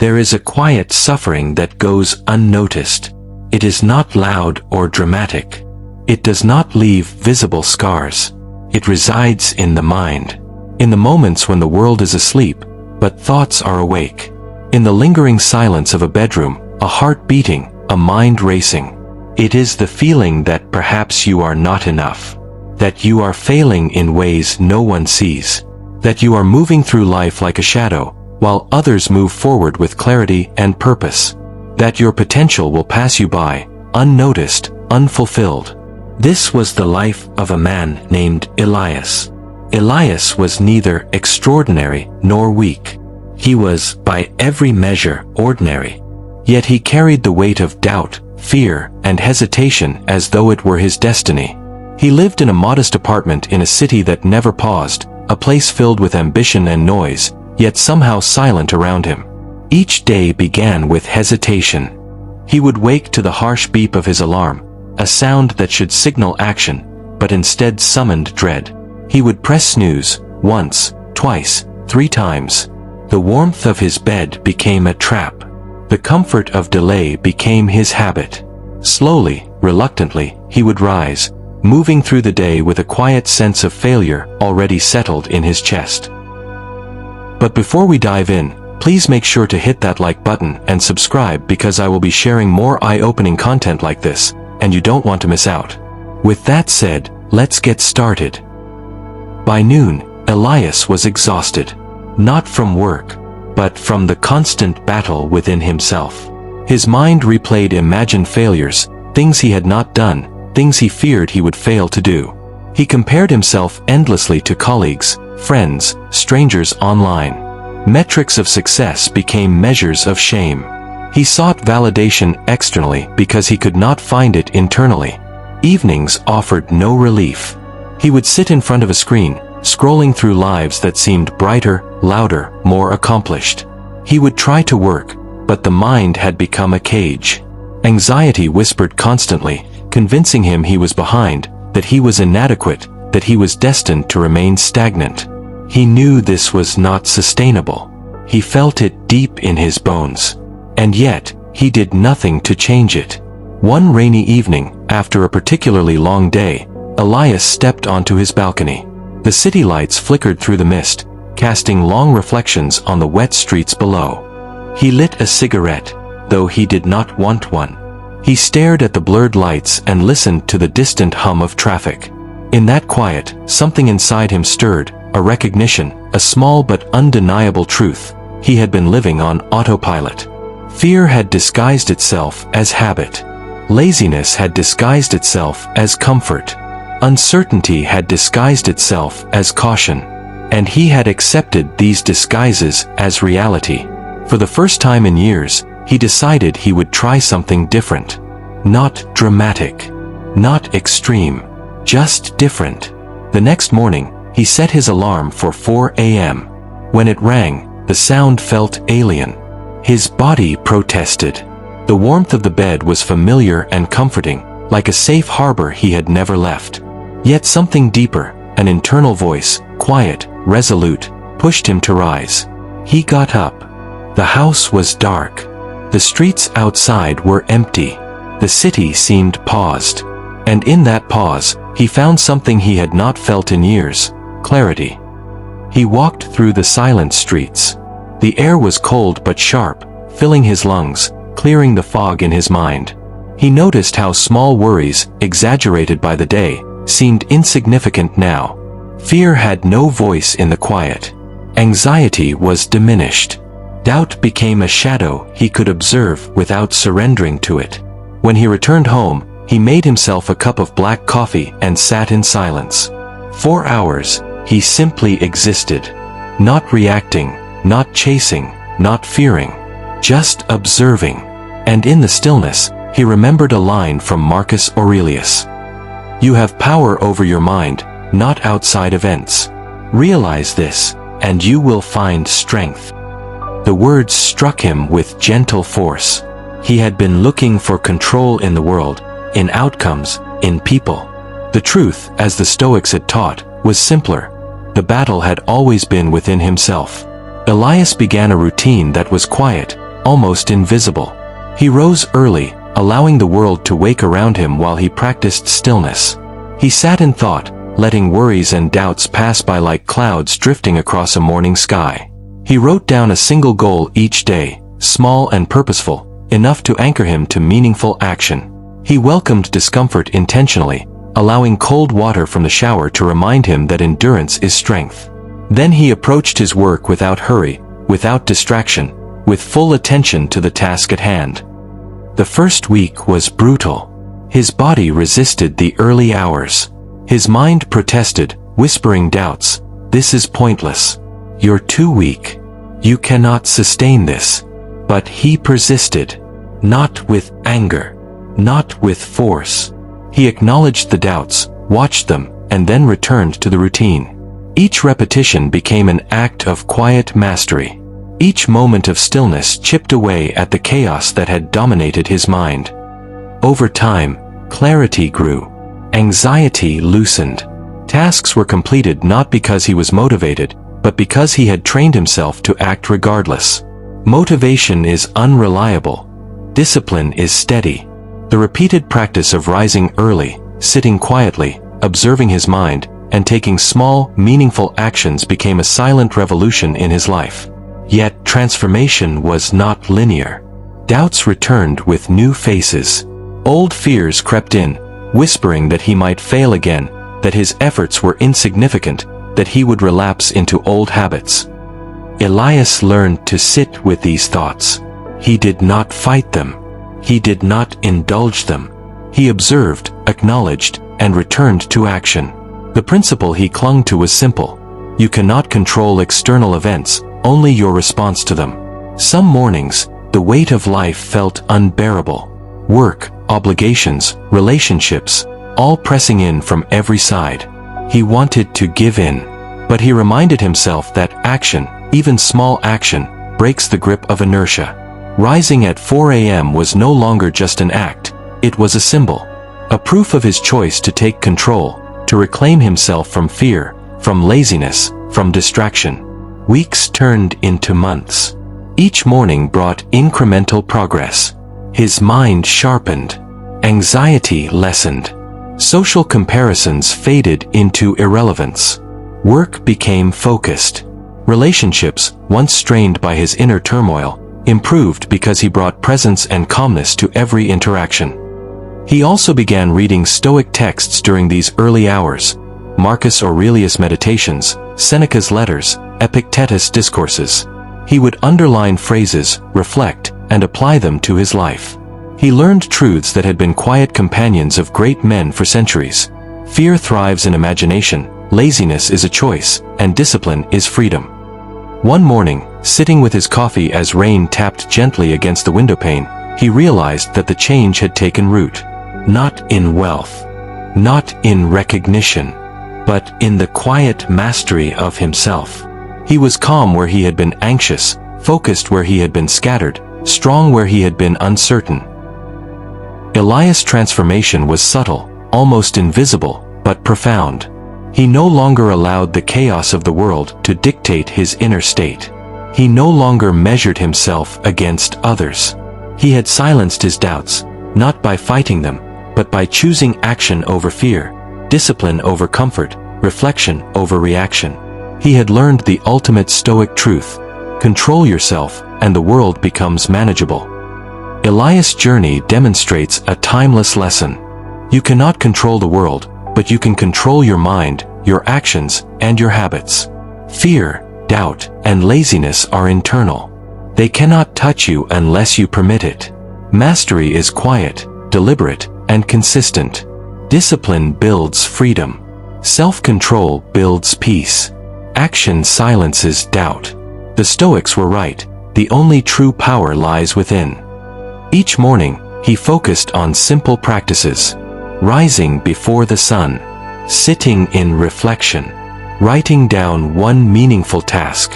There is a quiet suffering that goes unnoticed. It is not loud or dramatic. It does not leave visible scars. It resides in the mind. In the moments when the world is asleep, but thoughts are awake. In the lingering silence of a bedroom, a heart beating, a mind racing. It is the feeling that perhaps you are not enough. That you are failing in ways no one sees. That you are moving through life like a shadow, while others move forward with clarity and purpose. That your potential will pass you by, unnoticed, unfulfilled. This was the life of a man named Elias. Elias was neither extraordinary nor weak. He was, by every measure, ordinary. Yet he carried the weight of doubt, fear, and hesitation as though it were his destiny. He lived in a modest apartment in a city that never paused, a place filled with ambition and noise, yet somehow silent around him. Each day began with hesitation. He would wake to the harsh beep of his alarm, a sound that should signal action, but instead summoned dread. He would press snooze, once, twice, 3 times. The warmth of his bed became a trap. The comfort of delay became his habit. Slowly, reluctantly, he would rise, moving through the day with a quiet sense of failure already settled in his chest. But before we dive in, please make sure to hit that like button and subscribe, because I will be sharing more eye-opening content like this, and you don't want to miss out. With that said, let's get started. By noon, Elias was exhausted. Not from work, but from the constant battle within himself. His mind replayed imagined failures, things he had not done, things he feared he would fail to do. He compared himself endlessly to colleagues, friends, strangers online. Metrics of success became measures of shame. He sought validation externally because he could not find it internally. Evenings offered no relief. He would sit in front of a screen, scrolling through lives that seemed brighter, louder, more accomplished. He would try to work, but the mind had become a cage. Anxiety whispered constantly, convincing him he was behind, that he was inadequate, that he was destined to remain stagnant. He knew this was not sustainable. He felt it deep in his bones. And yet, he did nothing to change it. One rainy evening, after a particularly long day, Elias stepped onto his balcony. The city lights flickered through the mist, casting long reflections on the wet streets below. He lit a cigarette, though he did not want one. He stared at the blurred lights and listened to the distant hum of traffic. In that quiet, something inside him stirred, a recognition, a small but undeniable truth. He had been living on autopilot. Fear had disguised itself as habit. Laziness had disguised itself as comfort. Uncertainty had disguised itself as caution. And he had accepted these disguises as reality. For the first time in years, he decided he would try something different. Not dramatic. Not extreme. Just different. The next morning, he set his alarm for 4 a.m. When it rang, the sound felt alien. His body protested. The warmth of the bed was familiar and comforting, like a safe harbor he had never left. Yet something deeper, an internal voice, quiet, resolute, pushed him to rise. He got up. The house was dark. The streets outside were empty. The city seemed paused. And in that pause, he found something he had not felt in years: clarity. He walked through the silent streets. The air was cold but sharp, filling his lungs, clearing the fog in his mind. He noticed how small worries, exaggerated by the day, seemed insignificant now. Fear had no voice in the quiet. Anxiety was diminished. Doubt became a shadow he could observe without surrendering to it. When he returned home, he made himself a cup of black coffee and sat in silence. 4 hours, he simply existed. Not reacting, not chasing, not fearing. Just observing. And in the stillness, he remembered a line from Marcus Aurelius. You have power over your mind, not outside events. Realize this, and you will find strength. The words struck him with gentle force. He had been looking for control in the world, in outcomes, in people. The truth, as the Stoics had taught, was simpler. The battle had always been within himself. Elias began a routine that was quiet, almost invisible. He rose early, allowing the world to wake around him while he practiced stillness. He sat in thought, letting worries and doubts pass by like clouds drifting across a morning sky. He wrote down a single goal each day, small and purposeful, enough to anchor him to meaningful action. He welcomed discomfort intentionally, allowing cold water from the shower to remind him that endurance is strength. Then he approached his work without hurry, without distraction, with full attention to the task at hand. The first week was brutal. His body resisted the early hours. His mind protested, whispering doubts. "This is pointless. You're too weak. You cannot sustain this." But he persisted. Not with anger. Not with force. He acknowledged the doubts, watched them, and then returned to the routine. Each repetition became an act of quiet mastery. Each moment of stillness chipped away at the chaos that had dominated his mind. Over time, clarity grew. Anxiety loosened. Tasks were completed not because he was motivated, but because he had trained himself to act regardless. Motivation is unreliable. Discipline is steady. The repeated practice of rising early, sitting quietly, observing his mind, and taking small, meaningful actions became a silent revolution in his life. Yet transformation was not linear. Doubts returned with new faces. Old fears crept in, whispering that he might fail again, that his efforts were insignificant, that he would relapse into old habits. Elias learned to sit with these thoughts. He did not fight them. He did not indulge them. He observed, acknowledged, and returned to action. The principle he clung to was simple. You cannot control external events, only your response to them. Some mornings, the weight of life felt unbearable. Work, obligations, relationships, all pressing in from every side. He wanted to give in, but he reminded himself that action, even small action, breaks the grip of inertia. Rising at 4 a.m. was no longer just an act, it was a symbol, a proof of his choice to take control, to reclaim himself from fear, from laziness, from distraction. Weeks turned into months. Each morning brought incremental progress. His mind sharpened. Anxiety lessened. Social comparisons faded into irrelevance. Work became focused. Relationships, once strained by his inner turmoil, improved because he brought presence and calmness to every interaction. He also began reading Stoic texts during these early hours, Marcus Aurelius' Meditations, Seneca's letters, Epictetus' discourses. He would underline phrases, reflect, and apply them to his life. He learned truths that had been quiet companions of great men for centuries. Fear thrives in imagination, laziness is a choice, and discipline is freedom. One morning, sitting with his coffee as rain tapped gently against the windowpane, he realized that the change had taken root. Not in wealth, not in recognition, but in the quiet mastery of himself. He was calm where he had been anxious, focused where he had been scattered, strong where he had been uncertain. Elias' transformation was subtle, almost invisible, but profound. He no longer allowed the chaos of the world to dictate his inner state. He no longer measured himself against others. He had silenced his doubts, not by fighting them, but by choosing action over fear, discipline over comfort, reflection over reaction. He had learned the ultimate Stoic truth: control yourself, and the world becomes manageable. Elias' journey demonstrates a timeless lesson. You cannot control the world, but you can control your mind, your actions, and your habits. Fear, doubt, and laziness are internal. They cannot touch you unless you permit it. Mastery is quiet, deliberate, and consistent. Discipline builds freedom. Self-control builds peace. Action silences doubt. The Stoics were right. The only true power lies within. Each morning, he focused on simple practices: rising before the sun, sitting in reflection, writing down one meaningful task,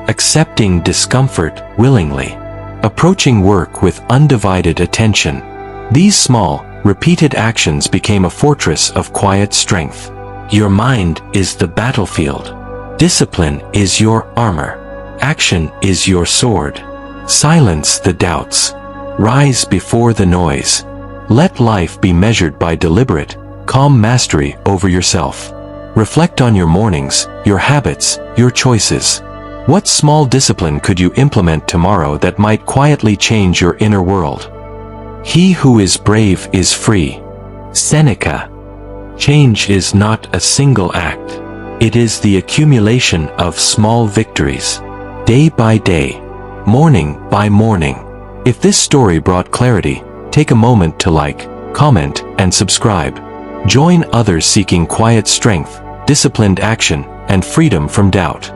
accepting discomfort willingly, approaching work with undivided attention. These small, repeated actions became a fortress of quiet strength. Your mind is the battlefield. Discipline is your armor. Action is your sword. Silence the doubts. Rise before the noise. Let life be measured by deliberate, calm mastery over yourself. Reflect on your mornings, your habits, your choices. What small discipline could you implement tomorrow that might quietly change your inner world? He who is brave is free. Seneca. Change is not a single act. It is the accumulation of small victories. Day by day. Morning by morning. If this story brought clarity, take a moment to like, comment, and subscribe. Join others seeking quiet strength, disciplined action, and freedom from doubt.